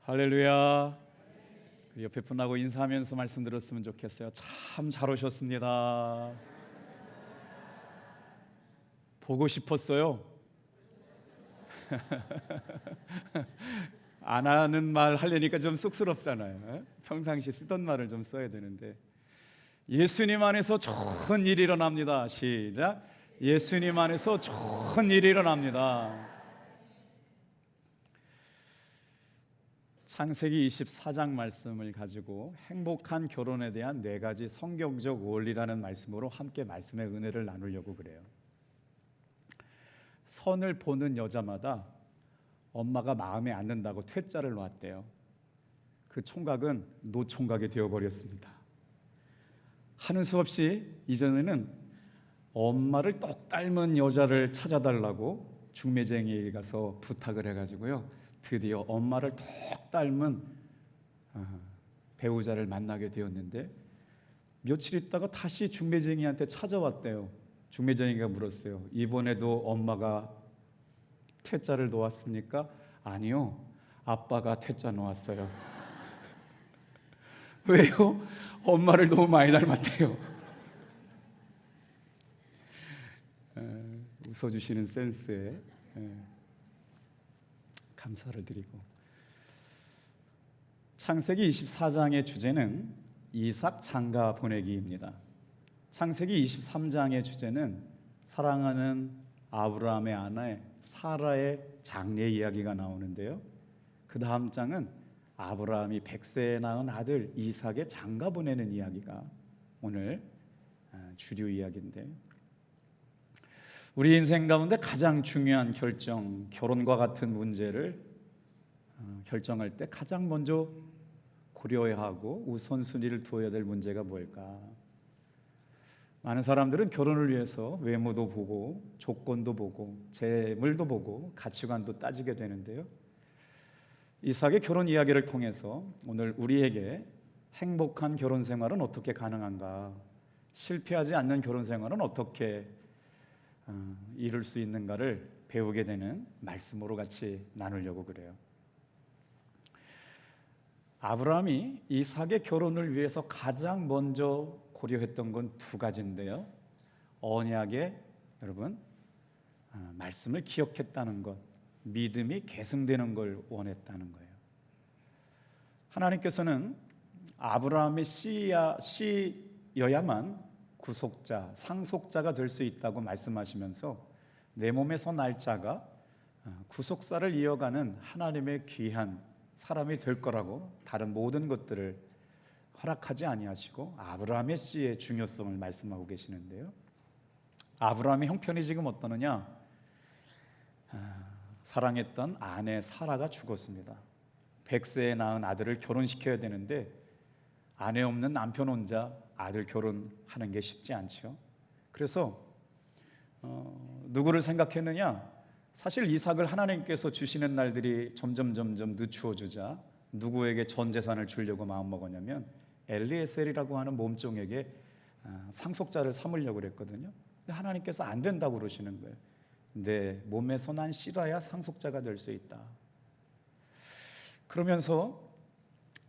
할렐루야. 옆에 분하고 인사하면서 말씀 들었으면 좋겠어요. 참 잘 오셨습니다. 보고 싶었어요. 안 하는 말 하려니까 좀 쑥스럽잖아요. 평상시 쓰던 말을 좀 써야 되는데, 예수님 안에서 좋은 일이 일어납니다. 시작. 예수님 안에서 좋은 일이 일어납니다. 창세기 24장 말씀을 가지고 행복한 결혼에 대한 4가지 성경적 원리라는 말씀으로 함께 말씀의 은혜를 나누려고 그래요. 선을 보는 여자마다 엄마가 마음에 안 든다고 퇴짜를 놓았대요. 그 총각은 노총각이 되어버렸습니다. 하는 수 없이 이전에는 엄마를 똑 닮은 여자를 찾아달라고 중매쟁이에 가서 부탁을 해가지고요, 드디어 엄마를 똑 닮은 배우자를 만나게 되었는데, 며칠 있다가 다시 중매쟁이한테 찾아왔대요. 중매쟁이가 물었어요. 이번에도 엄마가 퇴짜를 놓았습니까? 아니요, 아빠가 퇴짜 놓았어요. 왜요? 엄마를 너무 많이 닮았대요. 웃어주시는 센스에 감사를 드리고, 창세기 24장의 주제는 이삭 장가 보내기입니다. 창세기 23장의 주제는 사랑하는 아브라함의 아내 사라의 장례 이야기가 나오는데요, 그 다음 장은 아브라함이 100세에 낳은 아들 이삭의 장가 보내는 이야기가 오늘 주류 이야기인데, 우리 인생 가운데 가장 중요한 결정, 결혼과 같은 문제를 결정할 때 가장 먼저 고려해야 하고 우선순위를 두어야 될 문제가 뭘까? 많은 사람들은 결혼을 위해서 외모도 보고 조건도 보고 재물도 보고 가치관도 따지게 되는데요, 이삭의 결혼 이야기를 통해서 오늘 우리에게 행복한 결혼 생활은 어떻게 가능한가, 실패하지 않는 결혼 생활은 어떻게 이룰 수 있는가를 배우게 되는 말씀으로 같이 나누려고 그래요. 아브라함이 이삭의 결혼을 위해서 가장 먼저 고려했던 건 2가지인데요, 언약의 여러분 말씀을 기억했다는 것, 믿음이 계승되는 걸 원했다는 거예요. 하나님께서는 아브라함의 씨여야만 구속자, 상속자가 될 수 있다고 말씀하시면서 내 몸에서 날 자가 구속사를 이어가는 하나님의 귀한 사람이 될 거라고 다른 모든 것들을 허락하지 아니하시고 아브라함의 씨의 중요성을 말씀하고 계시는데요, 아브라함의 형편이 지금 어떠느냐? 사랑했던 아내 사라가 죽었습니다. 100세에 낳은 아들을 결혼시켜야 되는데 아내 없는 남편 혼자 아들 결혼하는 게 쉽지 않죠. 그래서 누구를 생각했느냐? 사실 이삭을 하나님께서 주시는 날들이 점점 늦추어 주자 누구에게 전 재산을 주려고 마음먹었냐면 엘리에셀이라고 하는 몸종에게 상속자를 삼으려고 그랬거든요. 근데 하나님께서 안 된다고 그러시는 거예요. 내 몸에서 난 씨라야 상속자가 될 수 있다. 그러면서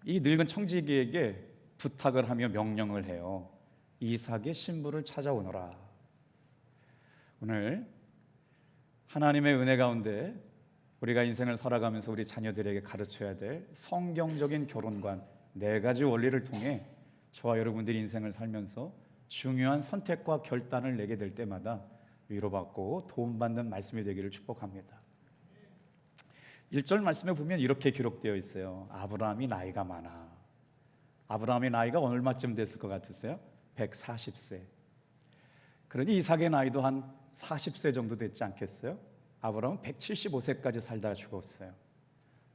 이 늙은 청지기에게 부탁을 하며 명령을 해요. 이삭의 신부를 찾아오너라. 오늘 하나님의 은혜 가운데 우리가 인생을 살아가면서 우리 자녀들에게 가르쳐야 될 성경적인 결혼관 4가지 원리를 통해 저와 여러분들이 인생을 살면서 중요한 선택과 결단을 내게 될 때마다 위로받고 도움받는 말씀이 되기를 축복합니다. 1절 말씀에 보면 이렇게 기록되어 있어요. 아브라함이 나이가 많아. 아브라함의 나이가 얼마쯤 됐을 것 같으세요? 140세. 그러니 이삭의 나이도 한 40세 정도 됐지 않겠어요? 아브라함은 175세까지 살다가 죽었어요.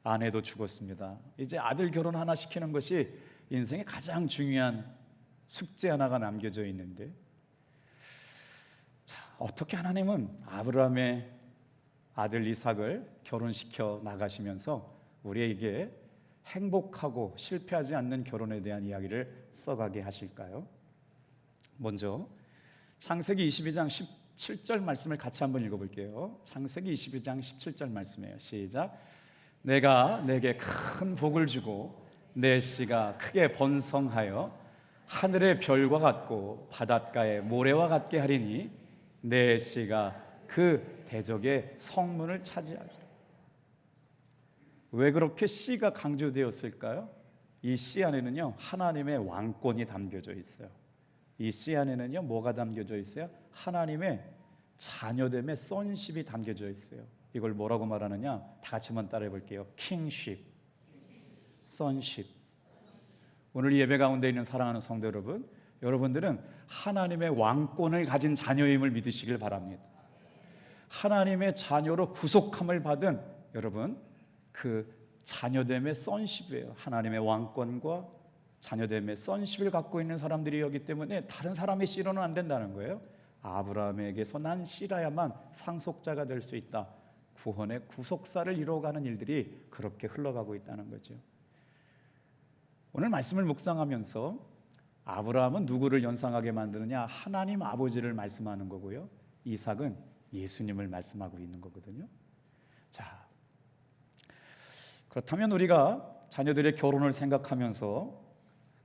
아내도 죽었습니다. 이제 아들 결혼 하나 시키는 것이 인생의 가장 중요한 숙제 하나가 남겨져 있는데, 자, 어떻게 하나님은 아브라함의 아들 이삭을 결혼시켜 나가시면서 우리에게 행복하고 실패하지 않는 결혼에 대한 이야기를 써가게 하실까요? 먼저 창세기 22장 17절 말씀을 같이 한번 읽어볼게요. 창세기 22장 17절 말씀이에요. 시작. 내가 내게 큰 복을 주고 내 씨가 크게 번성하여 하늘의 별과 같고 바닷가의 모래와 같게 하리니 내 씨가 그 대적의 성문을 차지하리라. 왜 그렇게 씨가 강조되었을까요? 이 씨 안에는요 하나님의 왕권이 담겨져 있어요. 이 씨 안에는요 뭐가 담겨져 있어요? 하나님의 자녀됨의 sonship이 담겨져 있어요. 이걸 뭐라고 말하느냐? 다 같이 한번 따라해 볼게요. kingship, sonship. 오늘 예배 가운데 있는 사랑하는 성도 여러분, 여러분들은 하나님의 왕권을 가진 자녀임을 믿으시길 바랍니다. 하나님의 자녀로 구속함을 받은 여러분, 그 자녀됨의 sonship이에요. 하나님의 왕권과 자녀됨의 sonship을 갖고 있는 사람들이었기 때문에 다른 사람의 씨로는 안 된다는 거예요. 아브라함에게서 난 씨라야만 상속자가 될 수 있다. 구원의 구속사를 이루어가는 일들이 그렇게 흘러가고 있다는 거죠. 오늘 말씀을 묵상하면서 아브라함은 누구를 연상하게 만드느냐? 하나님 아버지를 말씀하는 거고요. 이삭은 예수님을 말씀하고 있는 거거든요. 자, 그렇다면 우리가 자녀들의 결혼을 생각하면서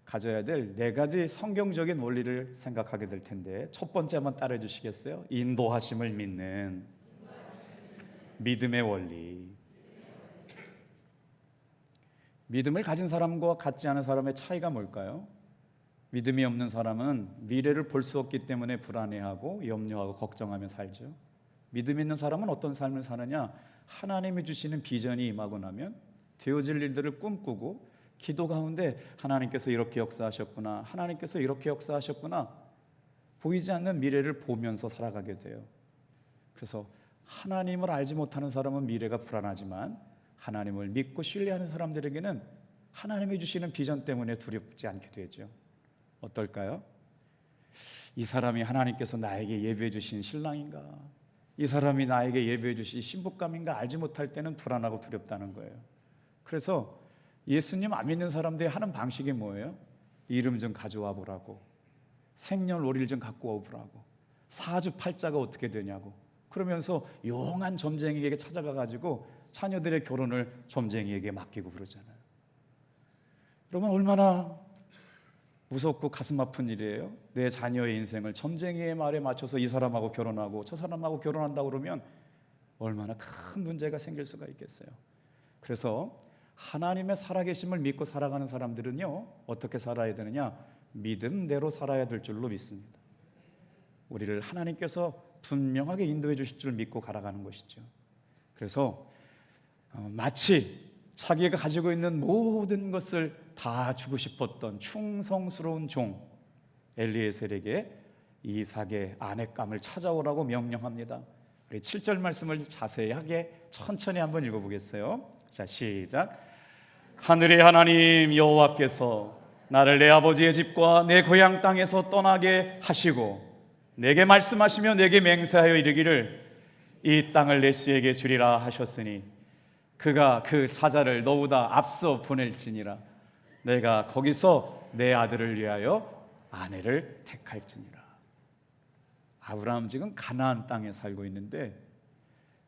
가져야 될 네 가지 성경적인 원리를 생각하게 될 텐데, 첫 번째 한번 따라해 주시겠어요? 인도하심을 믿는 믿음의 원리. 믿음을 가진 사람과 갖지 않은 사람의 차이가 뭘까요? 믿음이 없는 사람은 미래를 볼 수 없기 때문에 불안해하고 염려하고 걱정하며 살죠. 믿음 있는 사람은 어떤 삶을 사느냐? 하나님이 주시는 비전이 임하고 나면 되어질 일들을 꿈꾸고 기도 가운데 하나님께서 이렇게 역사하셨구나, 하나님께서 이렇게 역사하셨구나, 보이지 않는 미래를 보면서 살아가게 돼요. 그래서 하나님을 알지 못하는 사람은 미래가 불안하지만 하나님을 믿고 신뢰하는 사람들에게는 하나님이 주시는 비전 때문에 두렵지 않게 되죠. 어떨까요? 이 사람이 하나님께서 나에게 예비해 주신 신랑인가, 이 사람이 나에게 예비해 주신 신부감인가 알지 못할 때는 불안하고 두렵다는 거예요. 그래서 예수님 안 믿는 사람들이 하는 방식이 뭐예요? 이름 좀 가져와 보라고, 생년월일 좀 갖고 와 보라고, 사주팔자가 어떻게 되냐고, 그러면서 용한 점쟁이에게 찾아가 가지고 자녀들의 결혼을 점쟁이에게 맡기고 그러잖아요. 여러분, 얼마나 무섭고 가슴 아픈 일이에요. 내 자녀의 인생을 점쟁이의 말에 맞춰서 이 사람하고 결혼하고 저 사람하고 결혼한다고 그러면 얼마나 큰 문제가 생길 수가 있겠어요. 그래서 하나님의 살아계심을 믿고 살아가는 사람들은요, 어떻게 살아야 되느냐? 믿음대로 살아야 될 줄로 믿습니다. 우리를 하나님께서 분명하게 인도해 주실 줄 믿고 갈아가는 것이죠. 그래서 마치 자기가 가지고 있는 모든 것을 다 주고 싶었던 충성스러운 종 엘리에셀에게 이삭의 아내감을 찾아오라고 명령합니다. 우리 7절 말씀을 자세하게 천천히 한번 읽어보겠어요. 자, 시작. 하늘의 하나님 여호와께서 나를 내 아버지의 집과 내 고향 땅에서 떠나게 하시고 내게 말씀하시며 내게 맹세하여 이르기를 이 땅을 내 씨에게 주리라 하셨으니 그가 그 사자를 너보다 앞서 보낼지니라. 내가 거기서 내 아들을 위하여 아내를 택할지니라. 아브라함 지금 가나안 땅에 살고 있는데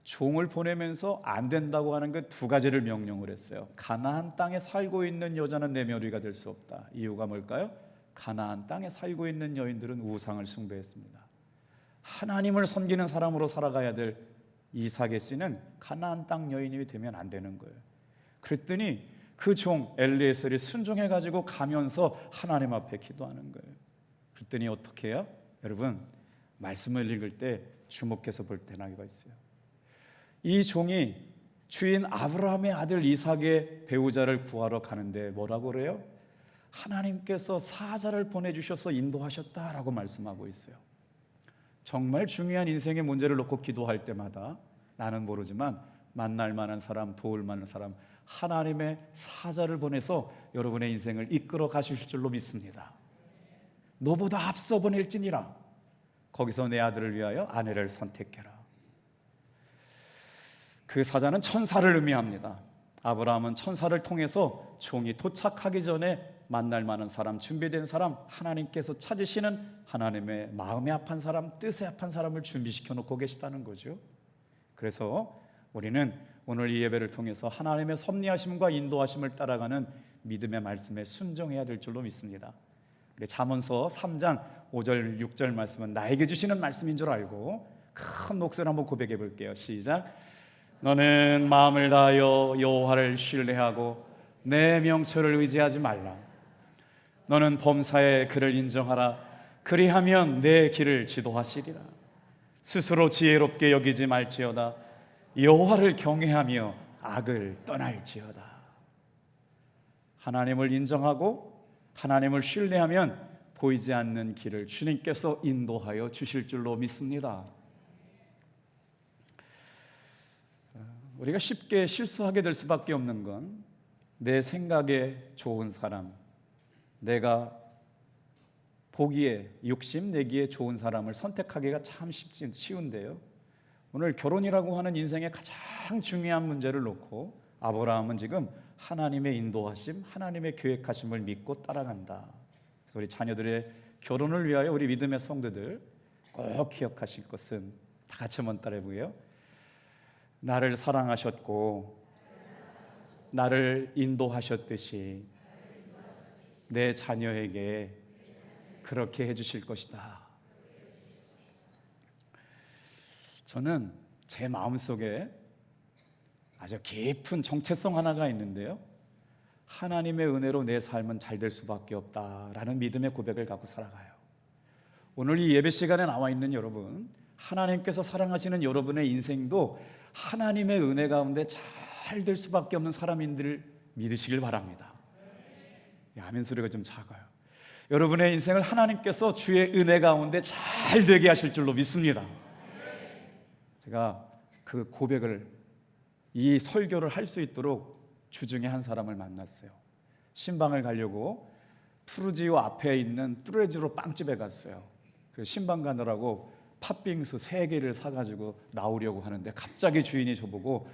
종을 보내면서 안 된다고 하는 그 두 가지를 명령을 했어요. 가나안 땅에 살고 있는 여자는 내 며느리가 될 수 없다. 이유가 뭘까요? 가나안 땅에 살고 있는 여인들은 우상을 숭배했습니다. 하나님을 섬기는 사람으로 살아가야 될 이삭의 씨는 가나안 땅 여인이 되면 안 되는 거예요. 그랬더니 그 종 엘리에셀이 순종해가지고 가면서 하나님 앞에 기도하는 거예요. 그랬더니 어떻게 해요? 여러분, 말씀을 읽을 때 주목해서 볼 때나기가 있어요. 이 종이 주인 아브라함의 아들 이삭의 배우자를 구하러 가는데 뭐라고 그래요? 하나님께서 사자를 보내주셔서 인도하셨다라고 말씀하고 있어요. 정말 중요한 인생의 문제를 놓고 기도할 때마다 나는 모르지만 만날 만한 사람, 도울 만한 사람, 하나님의 사자를 보내서 여러분의 인생을 이끌어 가실 줄로 믿습니다. 너보다 앞서 보낼지니라. 거기서 내 아들을 위하여 아내를 선택해라. 그 사자는 천사를 의미합니다. 아브라함은 천사를 통해서 종이 도착하기 전에 만날 만한 사람, 준비된 사람, 하나님께서 찾으시는 하나님의 마음에 합한 사람, 뜻에 합한 사람을 준비시켜 놓고 계시다는 거죠. 그래서 우리는 오늘 이 예배를 통해서 하나님의 섭리하심과 인도하심을 따라가는 믿음의 말씀에 순종해야 될 줄로 믿습니다. 우리 잠언서 3장 5절 6절 말씀은 나에게 주시는 말씀인 줄 알고 큰 목소리로 한번 고백해 볼게요. 시작. 너는 마음을 다하여 여호와를 신뢰하고 내 명철을 의지하지 말라. 너는 범사에 그를 인정하라. 그리하면 내 길을 지도하시리라. 스스로 지혜롭게 여기지 말지어다. 여호와를 경외하며 악을 떠날지어다. 하나님을 인정하고 하나님을 신뢰하면 보이지 않는 길을 주님께서 인도하여 주실 줄로 믿습니다. 우리가 쉽게 실수하게 될 수밖에 없는 건 내 생각에 좋은 사람, 내가 보기에 욕심 내기에 좋은 사람을 선택하기가 참 쉬운데요. 오늘 결혼이라고 하는 인생의 가장 중요한 문제를 놓고 아브라함은 지금 하나님의 인도하심, 하나님의 계획하심을 믿고 따라간다. 그래서 우리 자녀들의 결혼을 위하여 우리 믿음의 성도들 꼭 기억하실 것은 다 같이 한번 따라해 보게요. 나를 사랑하셨고 나를 인도하셨듯이 내 자녀에게 그렇게 해주실 것이다. 저는 제 마음속에 아주 깊은 정체성 하나가 있는데요, 하나님의 은혜로 내 삶은 잘 될 수밖에 없다라는 믿음의 고백을 갖고 살아가요. 오늘 이 예배 시간에 나와 있는 여러분, 하나님께서 사랑하시는 여러분의 인생도 하나님의 은혜 가운데 잘 될 수밖에 없는 사람인 줄 믿으시길 바랍니다. 아멘 소리가 좀 작아요. 여러분의 인생을 하나님께서 주의 은혜 가운데 잘 되게 하실 줄로 믿습니다. 제가 그 고백을, 이 설교를 할 수 있도록 주중에 한 사람을 만났어요. 신방을 가려고 푸르지오 앞에 있는 뚜레지로 빵집에 갔어요. 그래서 신방 가느라고 팥빙수 3개를 사가지고 나오려고 하는데 갑자기 주인이 저보고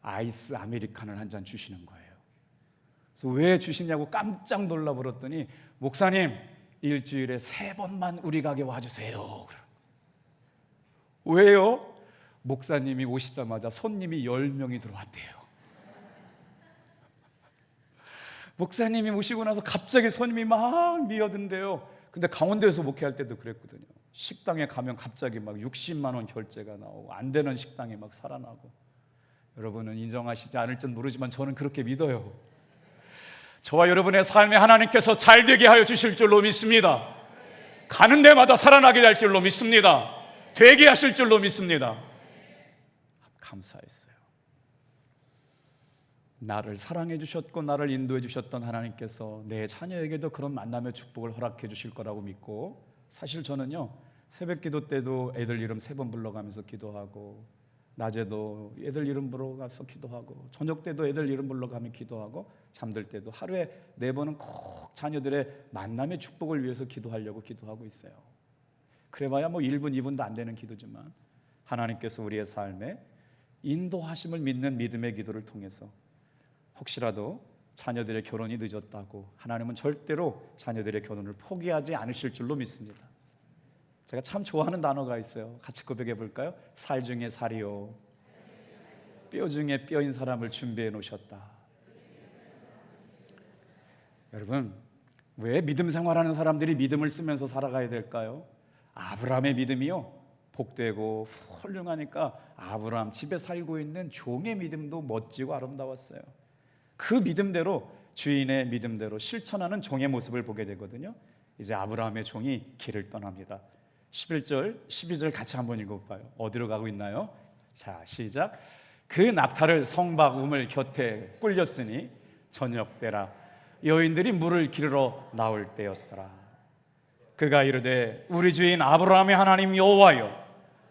아이스 아메리카노를 한 잔 주시는 거예요. 그래서 왜 주시냐고 깜짝 놀라버렸더니 목사님, 일주일에 3번만 우리 가게 와주세요. 왜요? 목사님이 오시자마자 손님이 10명이 들어왔대요. 목사님이 오시고 나서 갑자기 손님이 막 미어든대요. 근데 강원도에서 목회할 때도 그랬거든요. 식당에 가면 갑자기 막 60만 원 결제가 나오고 안 되는 식당이 막 살아나고. 여러분은 인정하시지 않을지 모르지만 저는 그렇게 믿어요. 저와 여러분의 삶에 하나님께서 잘 되게 하여 주실 줄로 믿습니다. 가는 데마다 살아나게 될 줄로 믿습니다. 되게 하실 줄로 믿습니다. 감사했어요. 나를 사랑해 주셨고 나를 인도해 주셨던 하나님께서 내 자녀에게도 그런 만남의 축복을 허락해 주실 거라고 믿고, 사실 저는요, 새벽 기도 때도 애들 이름 3번 불러가면서 기도하고, 낮에도 애들 이름 불러가서 기도하고, 저녁 때도 애들 이름 불러가며 기도하고, 잠들 때도 하루에 4번은 꼭 자녀들의 만남의 축복을 위해서 기도하려고 기도하고 있어요. 그래봐야 뭐 1분 2분도 안 되는 기도지만 하나님께서 우리의 삶에 인도하심을 믿는 믿음의 기도를 통해서 혹시라도 자녀들의 결혼이 늦었다고 하나님은 절대로 자녀들의 결혼을 포기하지 않으실 줄로 믿습니다. 제가 참 좋아하는 단어가 있어요. 같이 고백해 볼까요? 살 중에 살이요, 뼈 중에 뼈인 사람을 준비해 놓으셨다. 여러분, 왜 믿음 생활하는 사람들이 믿음을 쓰면서 살아가야 될까요? 아브라함의 믿음이요, 복되고 훌륭하니까 아브라함 집에 살고 있는 종의 믿음도 멋지고 아름다웠어요. 그 믿음대로, 주인의 믿음대로 실천하는 종의 모습을 보게 되거든요. 이제 아브라함의 종이 길을 떠납니다. 11절, 12절 같이 한번 읽어봐요. 어디로 가고 있나요? 자, 시작. 그 낙타를 성박 우물 곁에 꿀렸으니 저녁 때라. 여인들이 물을 기르러 나올 때였더라. 그가 이르되 우리 주인 아브라함의 하나님 여호와여,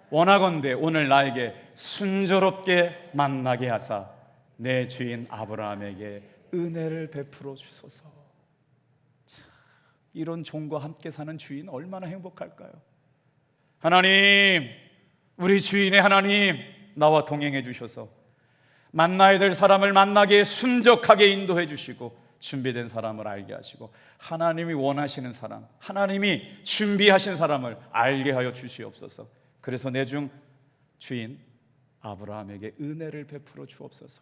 원하건대 오늘 나에게 순조롭게 만나게 하사 내 주인 아브라함에게 은혜를 베풀어 주소서. 자, 이런 종과 함께 사는 주인 얼마나 행복할까요? 하나님, 우리 주인의 하나님, 나와 동행해 주셔서 만나야 될 사람을 만나게 순적하게 인도해 주시고, 준비된 사람을 알게 하시고, 하나님이 원하시는 사람, 하나님이 준비하신 사람을 알게 하여 주시옵소서. 그래서 내 중 주인, 아브라함에게 은혜를 베풀어 주옵소서.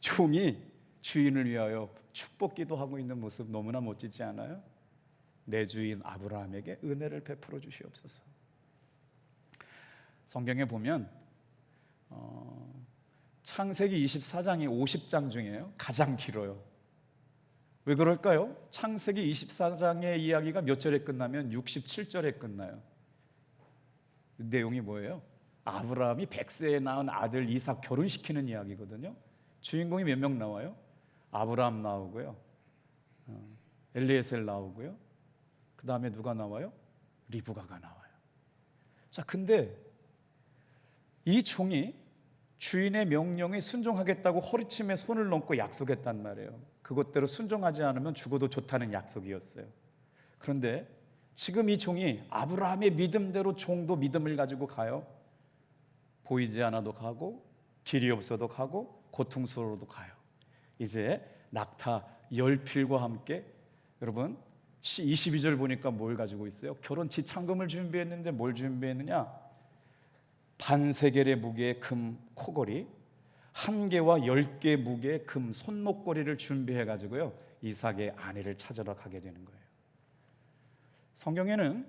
종이 주인을 위하여 축복 기도하고 있는 모습 너무나 멋지지 않아요? 내 주인 아브라함에게 은혜를 베풀어 주시옵소서. 성경에 보면 창세기 24장이 50장 중에요 가장 길어요. 왜 그럴까요? 창세기 24장의 이야기가 몇 절에 끝나면 67절에 끝나요. 내용이 뭐예요? 아브라함이 100세에 낳은 아들 이삭 결혼시키는 이야기거든요. 주인공이 몇 명 나와요? 아브라함 나오고요, 엘리에셀 나오고요, 그 다음에 누가 나와요? 리브가가 나와요. 자, 근데 이 종이 주인의 명령에 순종하겠다고 허리춤에 손을 얹고 약속했단 말이에요. 그것대로 순종하지 않으면 죽어도 좋다는 약속이었어요. 그런데 지금 이 종이 아브라함의 믿음대로 종도 믿음을 가지고 가요. 보이지 않아도 가고 길이 없어도 가고 고통스러워도 가요. 이제 낙타 열필과 함께, 여러분 22절 보니까 뭘 가지고 있어요? 결혼 지참금을 준비했는데 뭘 준비했느냐? 반세겔의 무게의 금 코걸이 1개와 10개 무게의 금 손목걸이를 준비해가지고요 이삭의 아내를 찾으러 가게 되는 거예요. 성경에는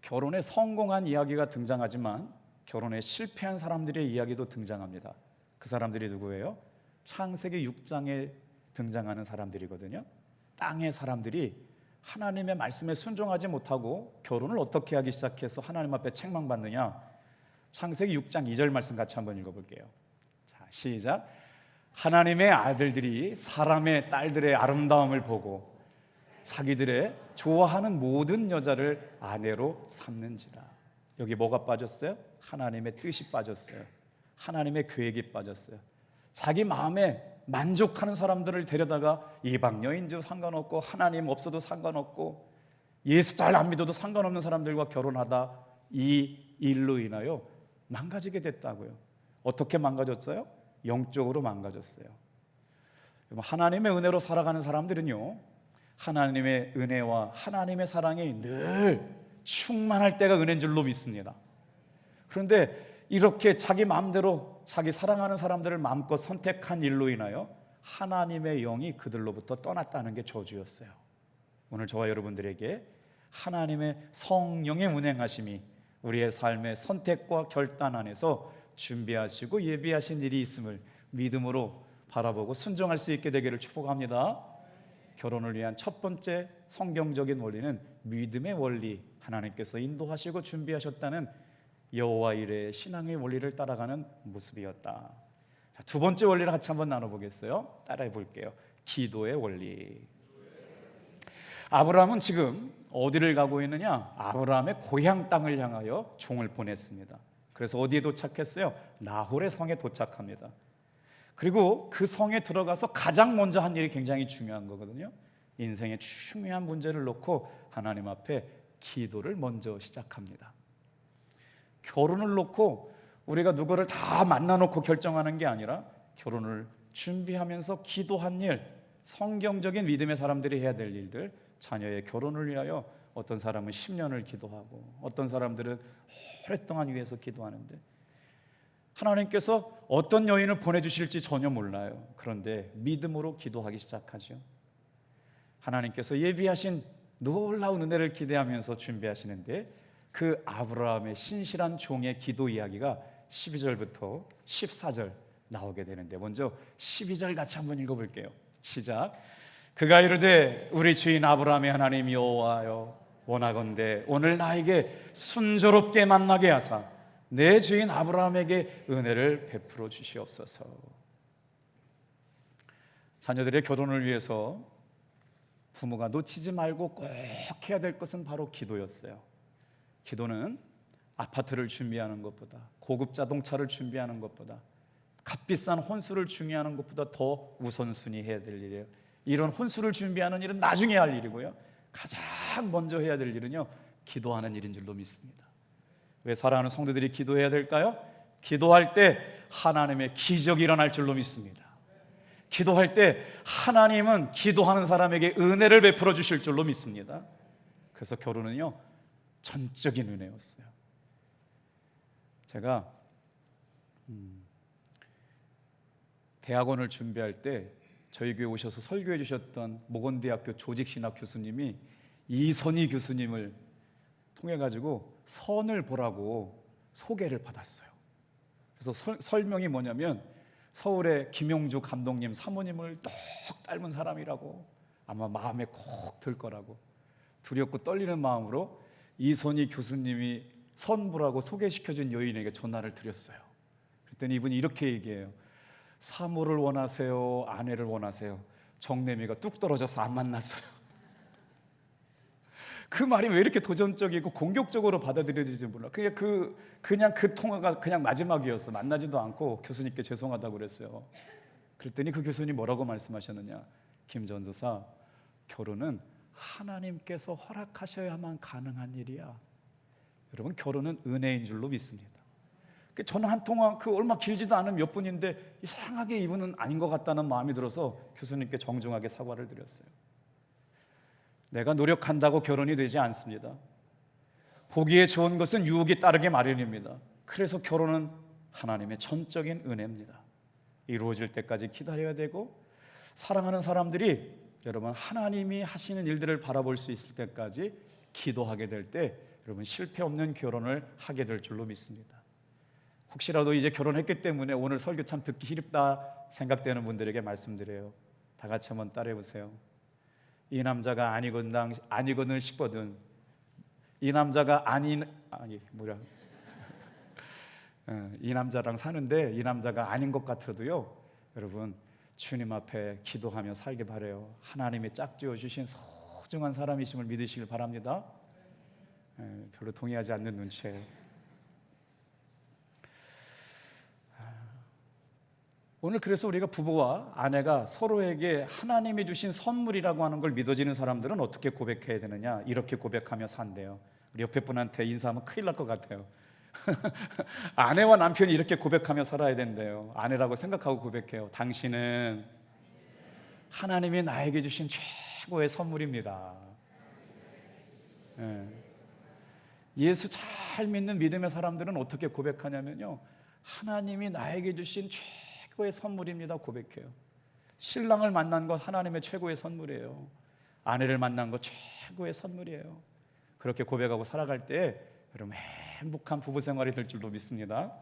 결혼에 성공한 이야기가 등장하지만 결혼에 실패한 사람들의 이야기도 등장합니다. 그 사람들이 누구예요? 창세기 6장에 등장하는 사람들이거든요. 땅의 사람들이 하나님의 말씀에 순종하지 못하고 결혼을 어떻게 하기 시작해서 하나님 앞에 책망받느냐? 창세기 6장 2절 말씀 같이 한번 읽어볼게요. 자, 시작. 하나님의 아들들이 사람의 딸들의 아름다움을 보고 자기들의 좋아하는 모든 여자를 아내로 삼는지라. 여기 뭐가 빠졌어요? 하나님의 뜻이 빠졌어요. 하나님의 계획이 빠졌어요. 자기 마음에 만족하는 사람들을 데려다가 이방 여인도 상관없고 하나님 없어도 상관없고 예수 잘 안 믿어도 상관없는 사람들과 결혼하다 이 일로 인하여 망가지게 됐다고요. 어떻게 망가졌어요? 영적으로 망가졌어요. 하나님의 은혜로 살아가는 사람들은요 하나님의 은혜와 하나님의 사랑이 늘 충만할 때가 은혜인 줄로 믿습니다. 그런데 이렇게 자기 마음대로 자기 사랑하는 사람들을 마음껏 선택한 일로 인하여 하나님의 영이 그들로부터 떠났다는 게 저주였어요. 오늘 저와 여러분들에게 하나님의 성령의 운행하심이 우리의 삶의 선택과 결단 안에서 준비하시고 예비하신 일이 있음을 믿음으로 바라보고 순종할 수 있게 되기를 축복합니다. 결혼을 위한 첫 번째 성경적인 원리는 믿음의 원리, 하나님께서 인도하시고 준비하셨다는 여호와 이레의 신앙의 원리를 따라가는 모습이었다. 자, 두 번째 원리를 같이 한번 나눠보겠어요? 따라해 볼게요. 기도의 원리. 아브라함은 지금 어디를 가고 있느냐? 아브라함의 고향 땅을 향하여 종을 보냈습니다. 그래서 어디에 도착했어요? 나홀의 성에 도착합니다. 그리고 그 성에 들어가서 가장 먼저 한 일이 굉장히 중요한 거거든요. 인생의 중요한 문제를 놓고 하나님 앞에 기도를 먼저 시작합니다. 결혼을 놓고 우리가 누구를 다 만나놓고 결정하는 게 아니라 결혼을 준비하면서 기도한 일, 성경적인 믿음의 사람들이 해야 될 일들, 자녀의 결혼을 위하여 어떤 사람은 10년을 기도하고 어떤 사람들은 오랫동안 위해서 기도하는데 하나님께서 어떤 여인을 보내주실지 전혀 몰라요. 그런데 믿음으로 기도하기 시작하죠. 하나님께서 예비하신 놀라운 은혜를 기대하면서 준비하시는데 그 아브라함의 신실한 종의 기도 이야기가 12절부터 14절 나오게 되는데 먼저 12절 같이 한번 읽어볼게요. 시작. 그가 이르되 우리 주인 아브라함의 하나님 여호와여 원하건대 오늘 나에게 순조롭게 만나게 하사 내 주인 아브라함에게 은혜를 베풀어 주시옵소서. 자녀들의 결혼을 위해서 부모가 놓치지 말고 꼭 해야 될 것은 바로 기도였어요. 기도는 아파트를 준비하는 것보다 고급 자동차를 준비하는 것보다 값비싼 혼수를 준비하는 것보다 더 우선순위 해야 될 일이에요. 이런 혼수를 준비하는 일은 나중에 할 일이고요, 가장 먼저 해야 될 일은요 기도하는 일인 줄로 믿습니다. 왜 사랑하는 성도들이 기도해야 될까요? 기도할 때 하나님의 기적이 일어날 줄로 믿습니다. 기도할 때 하나님은 기도하는 사람에게 은혜를 베풀어 주실 줄로 믿습니다. 그래서 결혼은요 전적인 은혜였어요. 제가 대학원을 준비할 때 저희 교회 오셔서 설교해 주셨던 모건대학교 조직신학 교수님이 이선희 교수님을 통해 가지고 선을 보라고 소개를 받았어요. 그래서 설명이 뭐냐면 서울의 김용주 감독님 사모님을 똑 닮은 사람이라고 아마 마음에 콕 들 거라고 두렵고 떨리는 마음으로 이선희 교수님이 선 보라고 소개시켜준 여인에게 전화를 드렸어요. 그랬더니 이분이 이렇게 얘기해요. 사모를 원하세요? 아내를 원하세요? 정내미가 뚝 떨어져서 안 만났어요. 그 말이 왜 이렇게 도전적이고 공격적으로 받아들여지지 몰라. 그냥 그 통화가 그냥 마지막이었어. 만나지도 않고 교수님께 죄송하다고 그랬어요. 그랬더니 그 교수님 뭐라고 말씀하셨느냐? 김 전도사, 결혼은 하나님께서 허락하셔야만 가능한 일이야. 여러분, 결혼은 은혜인 줄로 믿습니다. 저는 한 통화 얼마 길지도 않은 몇 분인데 이상하게 이분은 아닌 것 같다는 마음이 들어서 교수님께 정중하게 사과를 드렸어요. 내가 노력한다고 결혼이 되지 않습니다. 보기에 좋은 것은 유혹이 따르게 마련입니다. 그래서 결혼은 하나님의 전적인 은혜입니다. 이루어질 때까지 기다려야 되고, 사랑하는 사람들이 여러분 하나님이 하시는 일들을 바라볼 수 있을 때까지 기도하게 될 때 여러분 실패 없는 결혼을 하게 될 줄로 믿습니다. 혹시라도 이제 결혼했기 때문에 오늘 설교 참 듣기 싫다 생각되는 분들에게 말씀드려요. 다 같이 한번 따라해 보세요. 이 남자가 아니거든 싶거든, 이 남자가 이 남자랑 사는데 이 남자가 아닌 것 같아도요, 여러분 주님 앞에 기도하며 살기 바래요. 하나님이 짝지어 주신 소중한 사람이심을 믿으시길 바랍니다. 별로 동의하지 않는 눈치예요. 오늘 그래서 우리가 부부와 아내가 서로에게 하나님이 주신 선물이라고 하는 걸 믿어지는 사람들은 어떻게 고백해야 되느냐, 이렇게 고백하며 산대요. 우리 옆에 분한테 인사하면 큰일 날 것 같아요. 아내와 남편이 이렇게 고백하며 살아야 된대요. 아내라고 생각하고 고백해요. 당신은 하나님이 나에게 주신 최고의 선물입니다. 예수 잘 믿는 믿음의 사람들은 어떻게 고백하냐면요, 하나님이 나에게 주신 최고의 선물입니다 고백해요. 신랑을 만난 것 하나님의 최고의 선물이에요. 아내를 만난 것 최고의 선물이에요. 그렇게 고백하고 살아갈 때 여러분 행복한 부부 생활이 될 줄로 믿습니다.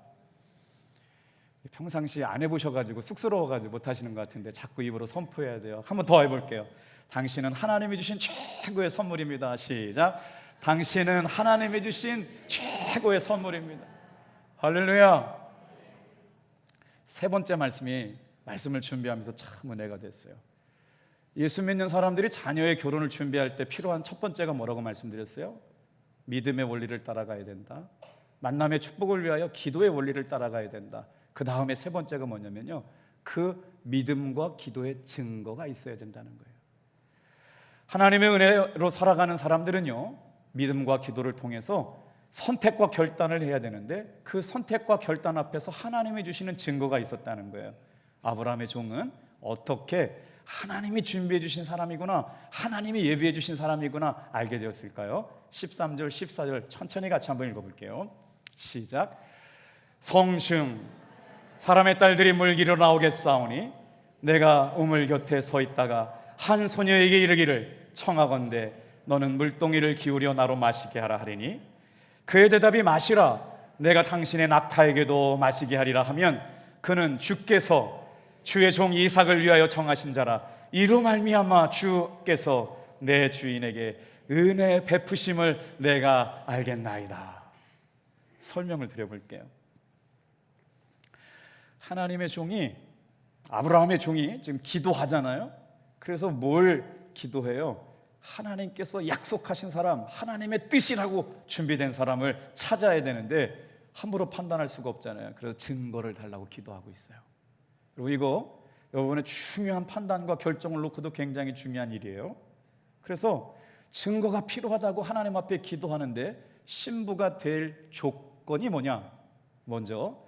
평상시에 안 해보셔가지고 쑥스러워가지고 못하시는 것 같은데 자꾸 입으로 선포해야 돼요. 한번 더 해볼게요. 당신은 하나님이 주신 최고의 선물입니다. 시작. 당신은 하나님이 주신 최고의 선물입니다. 할렐루야. 세 번째 말씀을 준비하면서 참 은혜가 됐어요. 예수 믿는 사람들이 자녀의 결혼을 준비할 때 필요한 첫 번째가 뭐라고 말씀드렸어요? 믿음의 원리를 따라가야 된다. 만남의 축복을 위하여 기도의 원리를 따라가야 된다. 그 다음에 세 번째가 뭐냐면요, 그 믿음과 기도의 증거가 있어야 된다는 거예요. 하나님의 은혜로 살아가는 사람들은요, 믿음과 기도를 통해서 선택과 결단을 해야 되는데 그 선택과 결단 앞에서 하나님이 주시는 증거가 있었다는 거예요. 아브라함의 종은 어떻게 하나님이 준비해 주신 사람이구나, 하나님이 예비해 주신 사람이구나 알게 되었을까요? 13절 14절 천천히 같이 한번 읽어볼게요. 시작. 성중 사람의 딸들이 물기로 나오겠사오니 내가 우물 곁에 서 있다가 한 소녀에게 이르기를 청하건대 너는 물동이를 기울여 나로 마시게 하라 하리니 그의 대답이 마시라 내가 당신의 낙타에게도 마시게 하리라 하면 그는 주께서 주의 종 이삭을 위하여 정하신 자라. 이로 말미암아 주께서 내 주인에게 은혜 베푸심을 내가 알겠나이다. 설명을 드려볼게요. 하나님의 종이, 아브라함의 종이 지금 기도하잖아요. 그래서 뭘 기도해요? 하나님께서 약속하신 사람, 하나님의 뜻이라고 준비된 사람을 찾아야 되는데 함부로 판단할 수가 없잖아요. 그래서 증거를 달라고 기도하고 있어요. 그리고 이거 여러분의 중요한 판단과 결정을 놓고도 굉장히 중요한 일이에요. 그래서 증거가 필요하다고 하나님 앞에 기도하는데 신부가 될 조건이 뭐냐? 먼저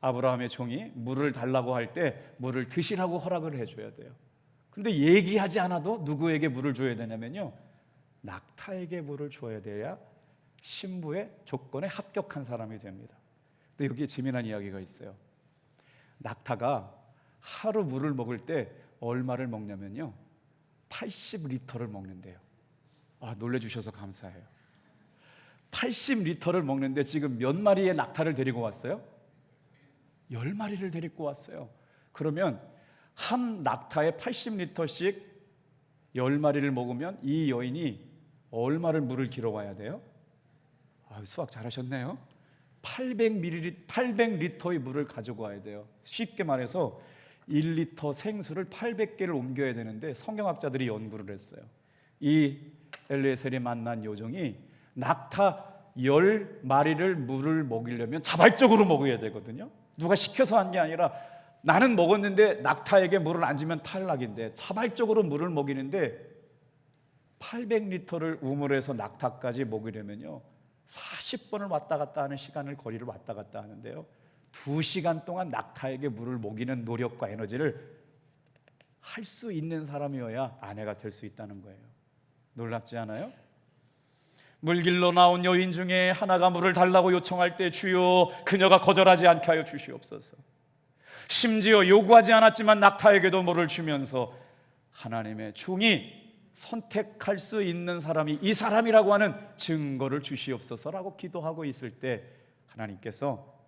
아브라함의 종이 물을 달라고 할 때 물을 드시라고 허락을 해줘야 돼요. 그런데 얘기하지 않아도 누구에게 물을 줘야 되냐면요, 낙타에게 물을 줘야 돼야 신부의 조건에 합격한 사람이 됩니다. 근데 여기에 재미난 이야기가 있어요. 낙타가 하루 물을 먹을 때 얼마를 먹냐면요, 80리터를 먹는데요. 놀래주셔서 감사해요. 80리터를 먹는데 지금 몇 마리의 낙타를 데리고 왔어요? 10마리를 데리고 왔어요. 그러면 한 낙타에 80리터씩 10마리를 먹으면 이 여인이 얼마를 물을 길어와야 돼요? 수학 잘하셨네요. 800리터의 물을 가지고 와야 돼요. 쉽게 말해서 1리터 생수를 800개를 옮겨야 되는데, 성경학자들이 연구를 했어요. 이 엘리에셀이 만난 요정이 낙타 10마리를 물을 먹이려면 자발적으로 먹어야 되거든요. 누가 시켜서 한 게 아니라, 나는 먹었는데 낙타에게 물을 안 주면 탈락인데 자발적으로 물을 먹이는데, 800리터를 우물에서 낙타까지 먹이려면요 40번을 왔다 갔다 하는 거리를 왔다 갔다 하는데요, 2시간 동안 낙타에게 물을 먹이는 노력과 에너지를 할 수 있는 사람이어야 아내가 될 수 있다는 거예요. 놀랍지 않아요? 물길로 나온 여인 중에 하나가 물을 달라고 요청할 때 주여 그녀가 거절하지 않게 하여 주시옵소서. 심지어 요구하지 않았지만 낙타에게도 물을 주면서 하나님의 종이 선택할 수 있는 사람이 이 사람이라고 하는 증거를 주시옵소서라고 기도하고 있을 때, 하나님께서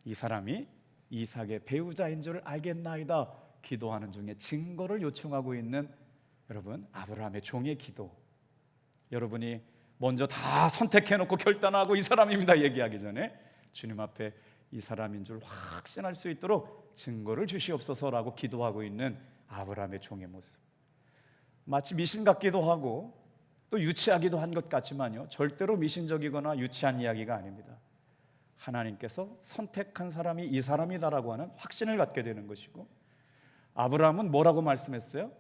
이 사람이 이삭의 배우자인 줄 알겠나이다 기도하는 중에 증거를 요청하고 있는 여러분, 아브라함의 종의 기도. 여러분이 먼저 다 선택해놓고 결단하고 이 사람입니다 얘기하기 전에 주님 앞에 이 사람인 줄 확신할 수 있도록 증거를 주시옵소서라고 기도하고 있는 아브라함의 종의 모습. 마치 미신 같기도 하고 또 유치하기도 한 것 같지만요, 절대로 미신적이거나 유치한 이야기가 아닙니다. 하나님께서 선택한 사람이 이 사람이다라고 하는 확신을 갖게 되는 것이고, 아브라함은 뭐라고 말씀했어요?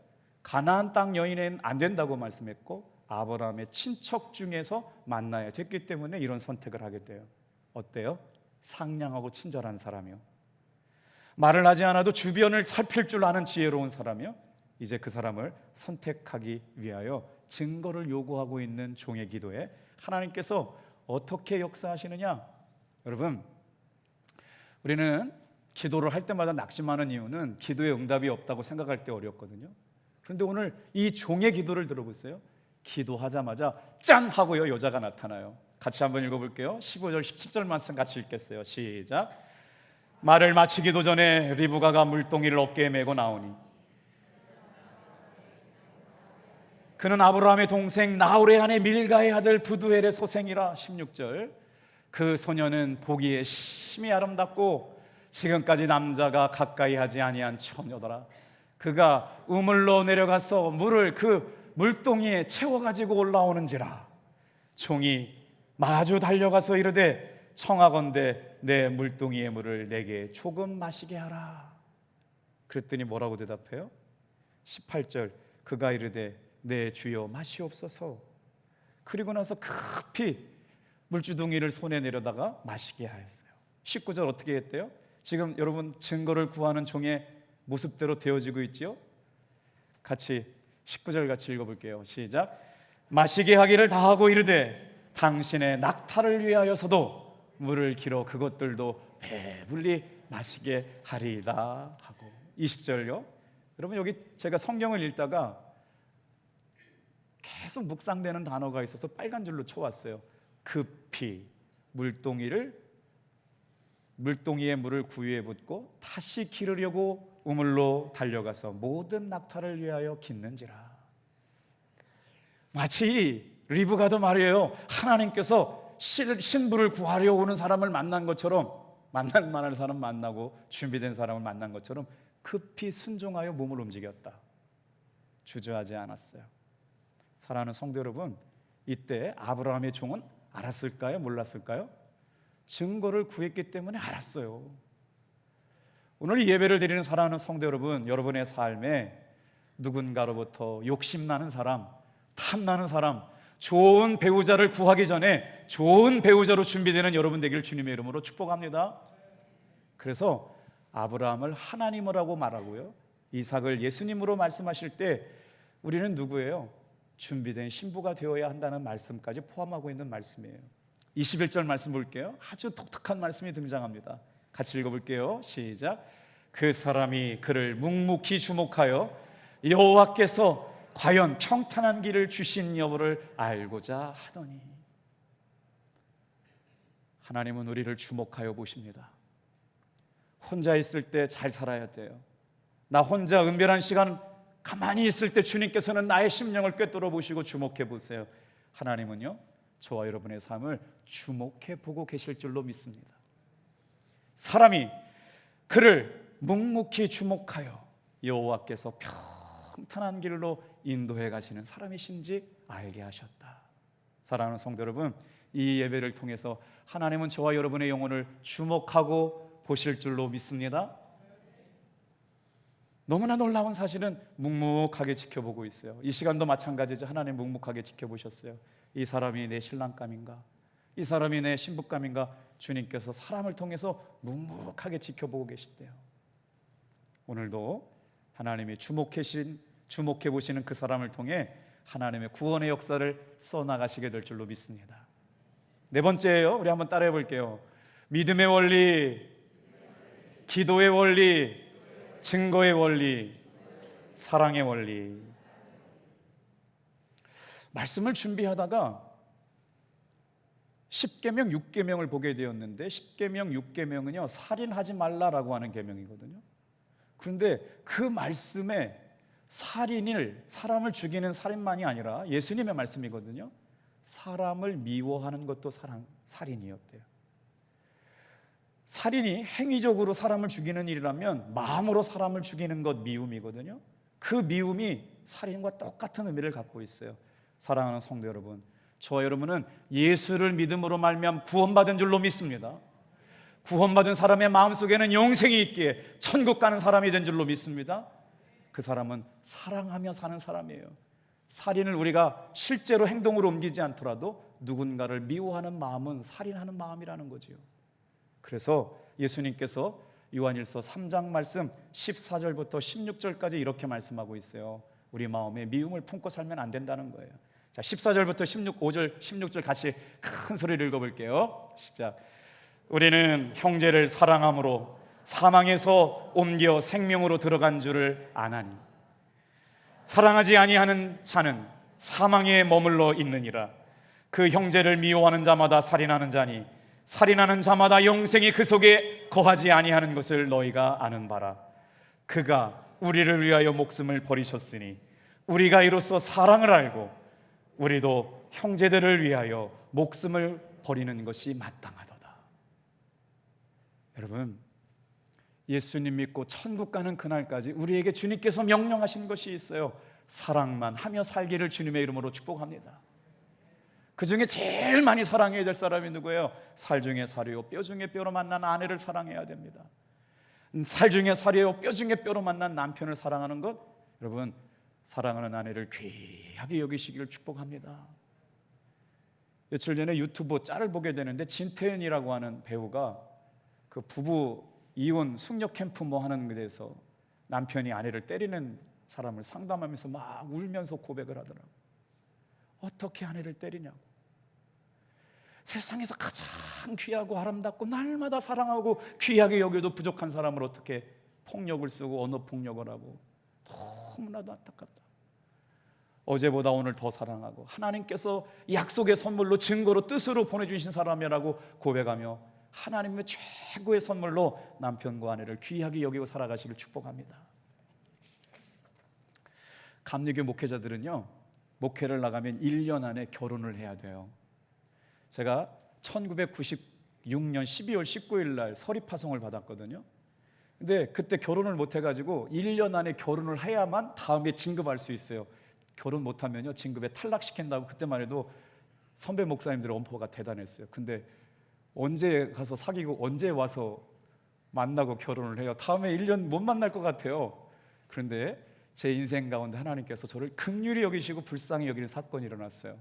가나안 땅 여인은 안 된다고 말씀했고, 아브라함의 친척 중에서 만나야 됐기 때문에 이런 선택을 하게 돼요. 어때요? 상냥하고 친절한 사람이요, 말을 하지 않아도 주변을 살필 줄 아는 지혜로운 사람이요, 이제 그 사람을 선택하기 위하여 증거를 요구하고 있는 종의 기도에 하나님께서 어떻게 역사하시느냐? 여러분, 우리는 기도를 할 때마다 낙심하는 이유는 기도에 응답이 없다고 생각할 때 어렵거든요. 그런데 오늘 이 종의 기도를 들어보세요. 기도하자마자 짠 하고요 여자가 나타나요. 같이 한번 읽어볼게요. 15절 17절 말씀 같이 읽겠어요. 시작. 말을 마치기도 전에 리브가가 물동이를 어깨에 메고 나오니, 그는 아브라함의 동생 나홀의 아내 밀가의 아들 부두엘의 소생이라. 16절. 그 소녀는 보기에 심히 아름답고 지금까지 남자가 가까이 하지 아니한 처녀더라. 그가 우물로 내려가서 물을 그 물동이에 채워가지고 올라오는지라. 종이 마주 달려가서 이르되 청하건대 내 물동이의 물을 내게 조금 마시게 하라. 그랬더니 뭐라고 대답해요? 18절. 그가 이르되 내 주여 마시옵소서. 그리고 나서 급히 물주둥이를 손에 내려다가 마시게 하였어요. 19절 어떻게 했대요? 지금 여러분 증거를 구하는 종의 모습대로 되어지고 있죠? 같이 19절 같이 읽어볼게요. 시작. 마시게 하기를 다하고 이르되 당신의 낙타를 위하여서도 물을 길어 그것들도 배불리 마시게 하리이다 하고. 20절요. 여러분 여기 제가 성경을 읽다가 계속 묵상되는 단어가 있어서 빨간 줄로 쳐왔어요. 급히 물동이에 물을 구유에 붓고 다시 기르려고 우물로 달려가서 모든 낙타를 위하여 깃는지라. 마치 리브가도 말이에요, 하나님께서 신부를 구하려 오는 사람을 만난 것처럼, 만날 만한 사람 만나고 준비된 사람을 만난 것처럼 급히 순종하여 몸을 움직였다. 주저하지 않았어요. 사랑하는 성도 여러분, 이때 아브라함의 종은 알았을까요? 몰랐을까요? 증거를 구했기 때문에 알았어요. 오늘 이 예배를 드리는 사랑하는 성도 여러분, 여러분의 삶에 누군가로부터 욕심나는 사람, 탐나는 사람, 좋은 배우자를 구하기 전에 좋은 배우자로 준비되는 여러분 되기를 주님의 이름으로 축복합니다. 그래서 아브라함을 하나님이라고 말하고요, 이삭을 예수님으로 말씀하실 때 우리는 누구예요? 준비된 신부가 되어야 한다는 말씀까지 포함하고 있는 말씀이에요. 21절 말씀 볼게요. 아주 독특한 말씀이 등장합니다. 같이 읽어볼게요. 시작. 그 사람이 그를 묵묵히 주목하여 여호와께서 과연 평탄한 길을 주신 여부를 알고자 하더니. 하나님은 우리를 주목하여 보십니다. 혼자 있을 때 잘 살아야 돼요. 나 혼자 은별한 시간 가만히 있을 때 주님께서는 나의 심령을 꿰뚫어 보시고 주목해 보세요. 하나님은요, 저와 여러분의 삶을 주목해 보고 계실 줄로 믿습니다. 사람이 그를 묵묵히 주목하여 여호와께서 평탄한 길로 인도해 가시는 사람이신지 알게 하셨다. 사랑하는 성도 여러분, 이 예배를 통해서 하나님은 저와 여러분의 영혼을 주목하고 보실 줄로 믿습니다. 너무나 놀라운 사실은 묵묵하게 지켜보고 있어요. 이 시간도 마찬가지죠. 하나님 묵묵하게 지켜보셨어요. 이 사람이 내 신랑감인가? 이 사람이 내 신부감인가? 주님께서 사람을 통해서 묵묵하게 지켜보고 계시대요. 오늘도 하나님이 주목해 보시는 그 사람을 통해 하나님의 구원의 역사를 써나가시게 될 줄로 믿습니다. 네 번째예요. 우리 한번 따라해 볼게요. 믿음의 원리, 기도의 원리, 증거의 원리, 사랑의 원리. 말씀을 준비하다가 10계명, 6계명을 보게 되었는데 10계명, 6계명은요 살인하지 말라라고 하는 계명이거든요. 그런데 그 말씀에 사람을 죽이는 살인만이 아니라 예수님의 말씀이거든요. 사람을 미워하는 것도 살인이었대요. 살인이 행위적으로 사람을 죽이는 일이라면 마음으로 사람을 죽이는 것 미움이거든요. 그 미움이 살인과 똑같은 의미를 갖고 있어요. 사랑하는 성도 여러분, 저와 여러분은 예수를 믿음으로 말미암아 구원받은 줄로 믿습니다. 구원받은 사람의 마음속에는 영생이 있기에 천국 가는 사람이 된 줄로 믿습니다. 그 사람은 사랑하며 사는 사람이에요. 살인을 우리가 실제로 행동으로 옮기지 않더라도 누군가를 미워하는 마음은 살인하는 마음이라는 거지요. 그래서 예수님께서 요한일서 3장 말씀 14절부터 16절까지 이렇게 말씀하고 있어요. 우리 마음에 미움을 품고 살면 안 된다는 거예요. 자, 14절부터 5절, 16절 같이 큰 소리를 읽어볼게요. 시작. 우리는 형제를 사랑함으로 사망에서 옮겨 생명으로 들어간 줄을 아나니 사랑하지 아니하는 자는 사망에 머물러 있느니라. 그 형제를 미워하는 자마다 살인하는 자니 살인하는 자마다 영생이 그 속에 거하지 아니하는 것을 너희가 아는 바라. 그가 우리를 위하여 목숨을 버리셨으니 우리가 이로써 사랑을 알고 우리도 형제들을 위하여 목숨을 버리는 것이 마땅하도다. 여러분, 예수님 믿고 천국 가는 그날까지 우리에게 주님께서 명령하신 것이 있어요. 사랑만 하며 살기를 주님의 이름으로 축복합니다. 그 중에 제일 많이 사랑해야 될 사람이 누구예요? 살 중에 살이요 뼈 중에 뼈로 만난 아내를 사랑해야 됩니다. 살 중에 살이요 뼈 중에 뼈로 만난 남편을 사랑하는 것, 여러분, 사랑하는 아내를 귀하게 여기시기를 축복합니다. 며칠 전에 유튜브 짤을 보게 되는데 진태현이라고 하는 배우가 그 부부 이혼 숙녀 캠프 뭐 하는 데서 남편이 아내를 때리는 사람을 상담하면서 막 울면서 고백을 하더라고요. 어떻게 아내를 때리냐고. 세상에서 가장 귀하고 아름답고 날마다 사랑하고 귀하게 여겨도 부족한 사람을 어떻게 폭력을 쓰고 언어폭력을 하고. 너무나도 안타깝다. 어제보다 오늘 더 사랑하고 하나님께서 약속의 선물로 증거로 뜻으로 보내주신 사람이라고 고백하며 하나님의 최고의 선물로 남편과 아내를 귀하게 여기고 살아가시길 축복합니다. 감리교 목회자들은요, 목회를 나가면 1년 안에 결혼을 해야 돼요. 제가 1996년 12월 19일 날 서리파송을 받았거든요. 근데 그때 결혼을 못 해가지고 1년 안에 결혼을 해야만 다음에 진급할 수 있어요. 결혼 못하면요 진급에 탈락시킨다고 그때만 해도 선배 목사님들의 엄포가 대단했어요. 근데 언제 가서 사귀고 언제 와서 만나고 결혼을 해요? 다음에 1년 못 만날 것 같아요. 그런데 제 인생 가운데 하나님께서 저를 긍휼히 여기시고 불쌍히 여기는 사건이 일어났어요.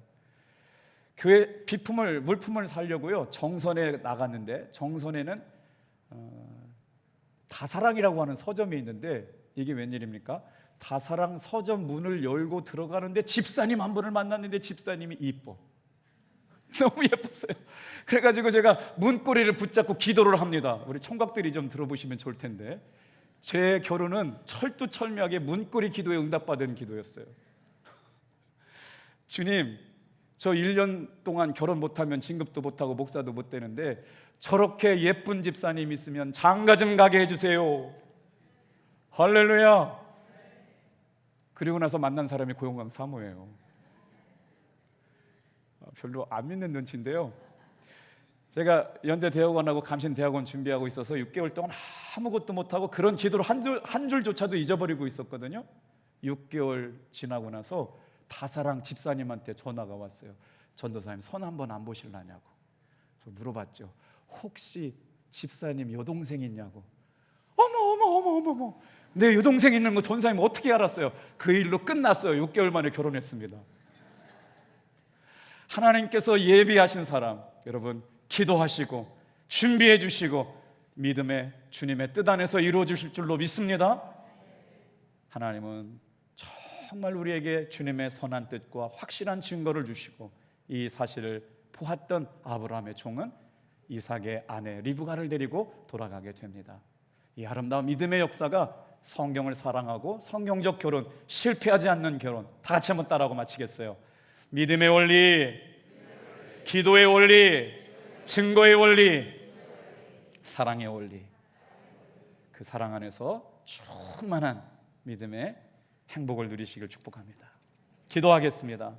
교회 물품을 사려고요 정선에 나갔는데 정선에는 다사랑이라고 하는 서점이 있는데 이게 웬일입니까? 다사랑 서점 문을 열고 들어가는데 집사님 한 분을 만났는데 집사님이 이뻐. 너무 예뻤어요. 그래가지고 제가 문고리를 붙잡고 기도를 합니다. 우리 총각들이 좀 들어보시면 좋을 텐데, 제 결혼은 철두철미하게 문고리 기도에 응답받은 기도였어요. 주님, 저 1년 동안 결혼 못하면 진급도 못하고 목사도 못 되는데 저렇게 예쁜 집사님 있으면 장가 좀 가게 해주세요. 할렐루야. 그리고 나서 만난 사람이 고용강 사모예요. 별로 안 믿는 눈치인데요, 제가 연대 대학원하고 감신 대학원 준비하고 있어서 6개월 동안 아무것도 못하고 그런 기도를 한 줄조차도 잊어버리고 있었거든요. 6개월 지나고 나서 다사랑 집사님한테 전화가 왔어요. 전도사님, 선 한번 안 보실라냐고. 그래서 물어봤죠. 혹시 집사님 여동생 있냐고. 어머, 내 여동생 있는 거 전사님 어떻게 알았어요? 그 일로 끝났어요. 6개월 만에 결혼했습니다. 하나님께서 예비하신 사람, 여러분 기도하시고 준비해 주시고 믿음의 주님의 뜻 안에서 이루어 주실 줄로 믿습니다. 하나님은 정말 우리에게 주님의 선한 뜻과 확실한 증거를 주시고, 이 사실을 보았던 아브라함의 종은 이삭의 아내 리브가를 데리고 돌아가게 됩니다. 이 아름다운 믿음의 역사가 성경을 사랑하고 성경적 결혼, 실패하지 않는 결혼, 다 같이 한번 따라하고 마치겠어요. 믿음의 원리, 기도의 원리, 증거의 원리, 사랑의 원리. 그 사랑 안에서 충만한 믿음의 행복을 누리시길 축복합니다. 기도하겠습니다.